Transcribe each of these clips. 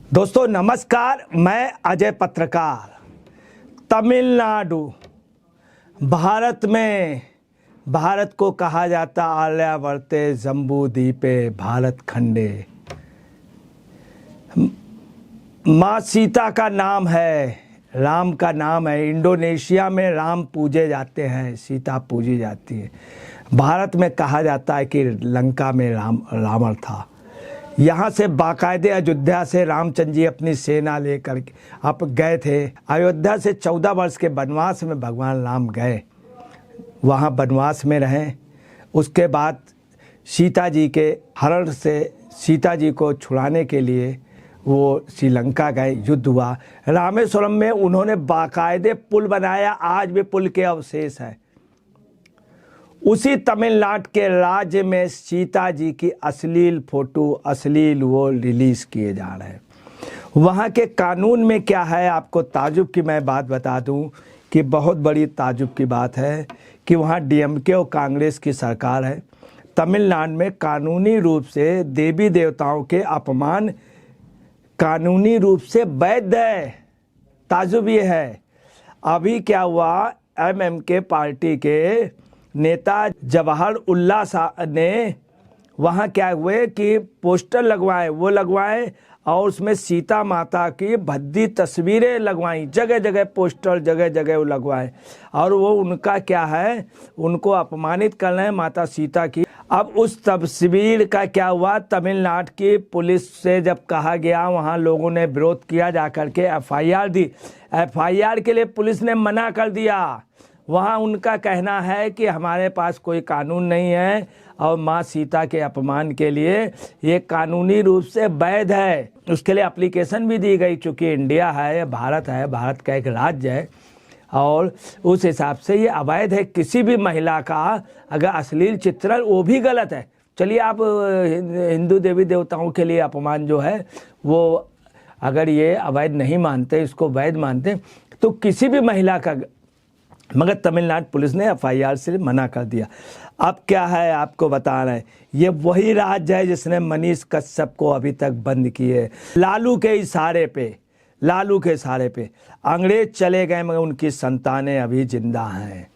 दोस्तों नमस्कार, मैं अजय पत्रकार। तमिलनाडु भारत को कहा जाता आर्यावर्ते जम्बू द्वीपे भारत खंडे। माँ सीता का नाम है, राम का नाम है। इंडोनेशिया में राम पूजे जाते हैं, सीता पूजी जाती है। भारत में कहा जाता है कि लंका में रावण था। यहाँ से बाकायदे अयोध्या से रामचंद्र जी अपनी सेना लेकर आप गए थे। अयोध्या से 14 वर्ष के वनवास में भगवान राम गए, वहाँ वनवास में रहें। उसके बाद सीता जी के हरण से सीता जी को छुड़ाने के लिए वो श्रीलंका गए, युद्ध हुआ। रामेश्वरम में उन्होंने बाकायदे पुल बनाया, आज भी पुल के अवशेष हैं। उसी तमिलनाडु के राज्य में सीता जी की अश्लील फोटो, अश्लील वो रिलीज़ किए जा रहे हैं। वहाँ के कानून में क्या है, आपको ताजुब की मैं बात बता दूं कि बहुत बड़ी ताजुब की बात है कि वहाँ डीएमके और कांग्रेस की सरकार है। तमिलनाडु में कानूनी रूप से देवी देवताओं के अपमान कानूनी रूप से वैध है। ताजुब ये है, अभी क्या हुआ, एमएमके पार्टी के नेता जवाहर उल्लाह ने वहाँ क्या हुए कि पोस्टर लगवाए, वो लगवाए और उसमें सीता माता की भद्दी तस्वीरें लगवाई। जगह जगह पोस्टर, जगह जगह वो लगवाए और वो उनका क्या है, उनको अपमानित कर रहे हैं माता सीता की। अब उस तस्वीर का क्या हुआ, तमिलनाडु की पुलिस से जब कहा गया, वहाँ लोगों ने विरोध किया, जाकर के एफआईआर दी। एफआईआर के लिए पुलिस ने मना कर दिया। वहाँ उनका कहना है कि हमारे पास कोई कानून नहीं है और माँ सीता के अपमान के लिए ये कानूनी रूप से वैध है। उसके लिए एप्लीकेशन भी दी गई, चूँकि इंडिया है, भारत है, भारत का एक राज्य है और उस हिसाब से ये अवैध है। किसी भी महिला का अगर अश्लील चित्रण, वो भी गलत है। चलिए, आप हिंदू देवी देवताओं के लिए अपमान जो है वो अगर ये अवैध नहीं मानते, इसको वैध मानते, तो किसी भी महिला का, मगर तमिलनाडु पुलिस ने एफआईआर से मना कर दिया। अब क्या है, आपको बता रहे हैं, ये वही राज्य है जिसने मनीष कश्यप को अभी तक बंद किए। लालू के इशारे पे अंग्रेज चले गए, मगर उनकी संतानें अभी जिंदा हैं।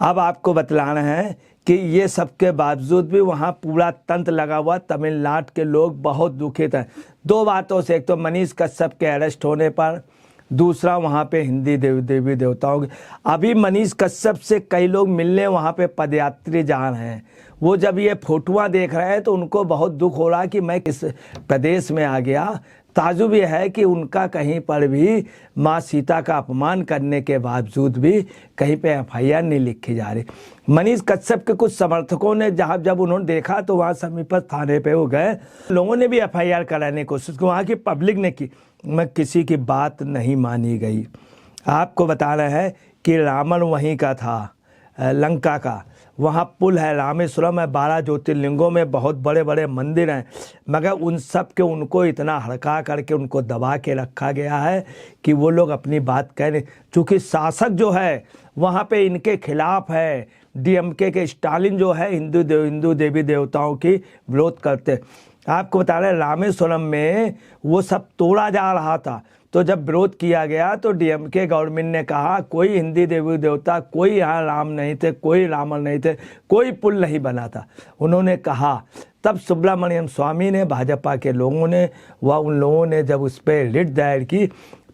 अब आपको बतला रहे हैं कि ये सब के बावजूद भी वहाँ पूरा तंत्र लगा हुआ। तमिलनाडु के लोग बहुत दुखित हैं दो बातों से, एक तो मनीष कश्यप के अरेस्ट होने पर, दूसरा वहाँ पे हिंदी देवी देवताओं के। अभी मनीष कश्यप से कई लोग मिलने वहाँ पे पदयात्री जा रहे हैं। वो जब ये फोटोआँ देख रहे हैं तो उनको बहुत दुख हो रहा कि मैं किस प्रदेश में आ गया। ताजुब ये है कि उनका कहीं पर भी माँ सीता का अपमान करने के बावजूद भी कहीं पे एफआईआर नहीं लिखी जा रही। मनीष कश्यप के कुछ समर्थकों ने जब उन्होंने देखा तो वहाँ समीपस्थ थाने पे वो गए, लोगों ने भी एफआईआर कराने की कोशिश की, वहाँ की पब्लिक ने की, मैं किसी की बात नहीं मानी गई। आपको बता रहे हैं कि रावण वहीं का था, लंका का। वहाँ पुल है, रामेश्वरम है, 12 ज्योतिर्लिंगों में बहुत बड़े बड़े मंदिर हैं, मगर उन सब के उनको इतना हड़का करके उनको दबा के रखा गया है कि वो लोग अपनी बात कह रहे। चूँकि शासक जो है वहाँ पे इनके खिलाफ है, डीएमके के स्टालिन जो है हिंदू देवी देवताओं की विरोध करते। आपको बता रहे हैं, रामेश्वरम में वो सब तोड़ा जा रहा था, तो जब विरोध किया गया तो डीएमके गवर्नमेंट ने कहा कोई हिंदी देवी देवता, कोई यहाँ राम नहीं थे, कोई रावण नहीं थे, कोई पुल नहीं बना था, उन्होंने कहा। तब सुब्रमण्यम स्वामी ने, भाजपा के लोगों ने, उन लोगों ने जब उस पर रिट दायर की,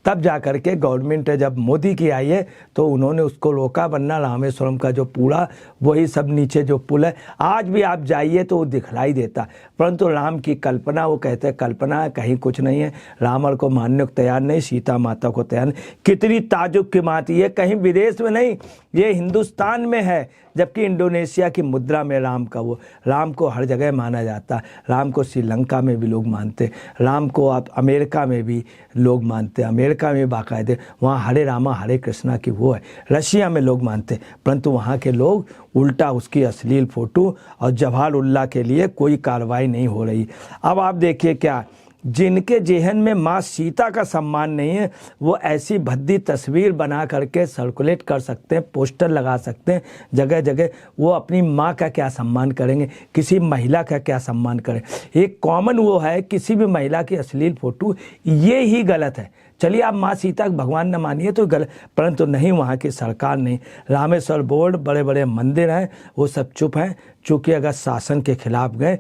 तब जा कर के गवर्नमेंट जब मोदी की आई है तो उन्होंने उसको रोका, वरना रामेश्वरम का जो पूरा वही सब नीचे जो पुल है आज भी आप जाइए तो वो दिखलाई देता। परंतु राम की कल्पना, वो कहते हैं कल्पना है, कहीं कुछ नहीं है। रावण को मानने को तैयार नहीं, सीता माता को तैयार नहीं। कितनी ताजुब की बात, ये कहीं विदेश में नहीं, ये हिंदुस्तान में है। जबकि इंडोनेशिया की मुद्रा में राम को हर जगह माना जाता है। राम को श्रीलंका में भी लोग मानते, राम को आप अमेरिका में भी लोग मानते, अमेरिका में बाकायदे वहाँ हरे रामा हरे कृष्णा की वो है, रशिया में लोग मानते। परंतु वहाँ के लोग उल्टा उसकी अश्लील फोटो और जवाहर उल्लाह के लिए कोई कार्रवाई नहीं हो रही। अब आप देखिए क्या जिनके जेहन में माँ सीता का सम्मान नहीं है, वो ऐसी भद्दी तस्वीर बना करके सर्कुलेट कर सकते हैं, पोस्टर लगा सकते हैं जगह जगह। वो अपनी माँ का क्या सम्मान करेंगे, किसी महिला का क्या सम्मान करें। एक कॉमन वो है किसी भी महिला की अश्लील फ़ोटो, ये ही गलत है। चलिए आप माँ सीता भगवान न मानिए तो गलत, परंतु नहीं, वहाँ की सरकार नहीं। रामेश्वर बोर्ड, बड़े बड़े मंदिर हैं, वो सब चुप हैं, चूँकि अगर शासन के खिलाफ गए,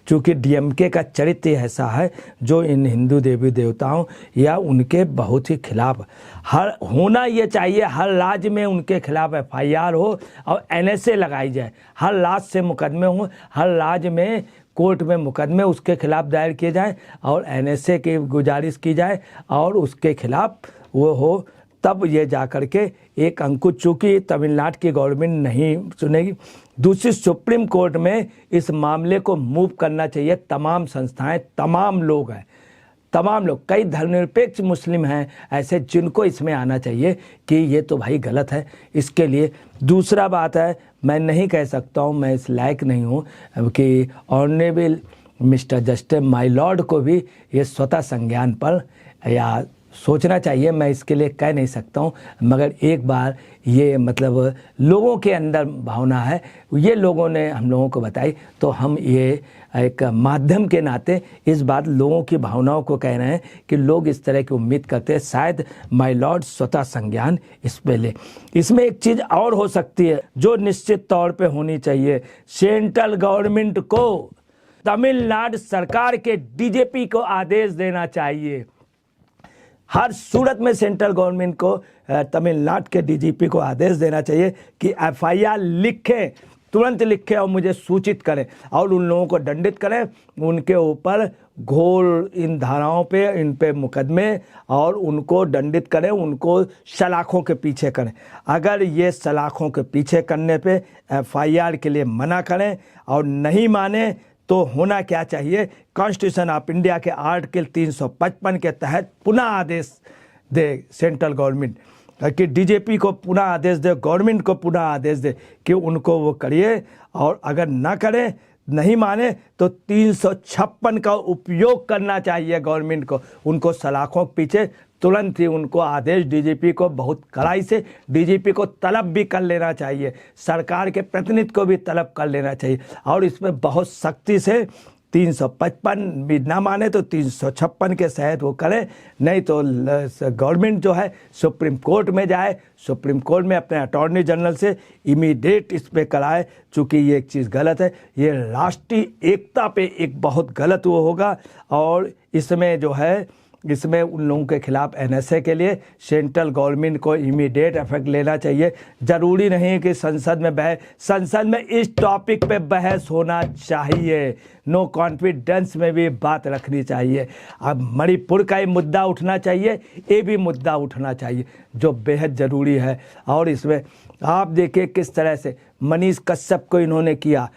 चूँकि डीएमके का चरित्र ऐसा है जो इन हिंदू देवी देवताओं या उनके बहुत ही खिलाफ हर होना ये चाहिए। हर राज्य में उनके खिलाफ एफआईआर हो और एनएसए लगाई जाए, हर राज्य से मुकदमे हों, हर राज्य में कोर्ट में मुकदमे उसके खिलाफ दायर किए जाएं और एनएसए की गुजारिश की जाए और उसके खिलाफ वो हो, तब ये जा कर के एक अंकुश। चूँकि तमिलनाडु की गवर्नमेंट नहीं सुनेगी, दूसरी सुप्रीम कोर्ट में इस मामले को मूव करना चाहिए। तमाम संस्थाएं, तमाम लोग हैं, तमाम लोग, कई धर्मनिरपेक्ष मुस्लिम हैं ऐसे जिनको इसमें आना चाहिए कि ये तो भाई गलत है। इसके लिए दूसरा बात है, मैं नहीं कह सकता हूँ, मैं इस लायक नहीं हूँ कि honourable mister justice my Lord को भी ये स्वतः संज्ञान पर या सोचना चाहिए, मैं इसके लिए कह नहीं सकता हूँ। मगर एक बार ये मतलब लोगों के अंदर भावना है, ये लोगों ने हम लोगों को बताई, तो हम ये एक माध्यम के नाते इस बात लोगों की भावनाओं को कह रहे हैं कि लोग इस तरह की उम्मीद करते हैं शायद माय लॉर्ड स्वतः संज्ञान इस पे ले। इसमें एक चीज़ और हो सकती है जो निश्चित तौर पे होनी चाहिए, सेंट्रल गवर्नमेंट को तमिलनाडु सरकार के डीजीपी को आदेश देना चाहिए। हर सूरत में सेंट्रल गवर्नमेंट को तमिलनाडु के डीजीपी को आदेश देना चाहिए कि एफआईआर लिखें, तुरंत लिखें और मुझे सूचित करें और उन लोगों को दंडित करें, उनके ऊपर घोर इन धाराओं पे, इन पे मुकदमे और उनको दंडित करें, उनको सलाखों के पीछे करें। अगर ये सलाखों के पीछे करने पे एफआईआर के लिए मना करें और नहीं माने तो होना क्या चाहिए, कॉन्स्टिट्यूशन ऑफ इंडिया के आर्टिकल 355 के तहत पुनः आदेश दे सेंट्रल गवर्नमेंट कि डीजीपी को पुनः आदेश दे, गवर्नमेंट को पुनः आदेश दे कि उनको वो करिए, और अगर ना करें, नहीं माने तो 356 का उपयोग करना चाहिए गवर्नमेंट को। उनको सलाखों के पीछे तुरंत ही उनको आदेश, डीजीपी को बहुत कड़ाई से डीजीपी को तलब भी कर लेना चाहिए, सरकार के प्रतिनिधि को भी तलब कर लेना चाहिए और इसमें बहुत सख्ती से 355 भी ना माने तो 356 के तहत वो करें। नहीं तो गवर्नमेंट जो है सुप्रीम कोर्ट में जाए, सुप्रीम कोर्ट में अपने अटॉर्नी जनरल से इमीडिएट इस पे कराए, चूँकि ये एक चीज़ गलत है, ये राष्ट्रीय एकता पे एक बहुत गलत वो होगा। और इसमें जो है, इसमें उन लोगों के खिलाफ एनएसए के लिए सेंट्रल गवर्नमेंट को इमीडिएट इफेक्ट लेना चाहिए। ज़रूरी नहीं कि संसद में इस टॉपिक पे बहस होना चाहिए, नो कॉन्फिडेंस में भी बात रखनी चाहिए। अब मणिपुर का ये मुद्दा उठना चाहिए, ये भी मुद्दा उठना चाहिए जो बेहद ज़रूरी है। और इसमें आप देखिए किस तरह से मनीष कश्यप को इन्होंने किया।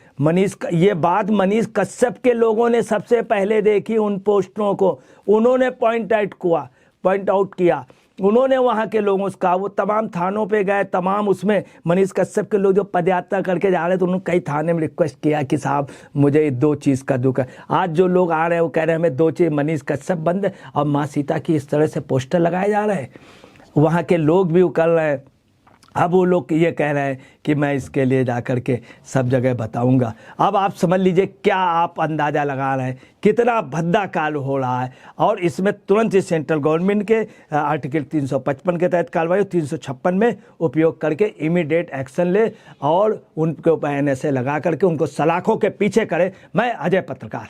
ये बात मनीष कश्यप के लोगों ने सबसे पहले देखी, उन पोस्टरों को उन्होंने पॉइंट आउट किया, उन्होंने वहाँ के लोगों से कहा, वो तमाम थानों पे गए, तमाम उसमें मनीष कश्यप के लोग जो पदयात्रा करके जा रहे थे, उन्होंने कई थाने में रिक्वेस्ट किया कि साहब मुझे 2 चीज़ का दुख है। आज जो लोग आ रहे हैं वो कह रहे हैं हमें 2 चीज़, मनीष कश्यप बंद और माँ सीता की इस तरह से पोस्टर लगाए जा रहे हैं, वहाँ के लोग भी कर रहे हैं। अब वो लोग ये कह रहे हैं कि मैं इसके लिए जा कर के सब जगह बताऊंगा। अब आप समझ लीजिए, क्या आप अंदाज़ा लगा रहे हैं कितना भद्दा काल हो रहा है। और इसमें तुरंत ही सेंट्रल गवर्नमेंट के आर्टिकल 355 के तहत कार्रवाई, 356 में उपयोग करके इमीडिएट एक्शन ले और उनके ऊपर एनएसए लगा करके उनको सलाखों के पीछे करे। मैं अजय पत्रकार।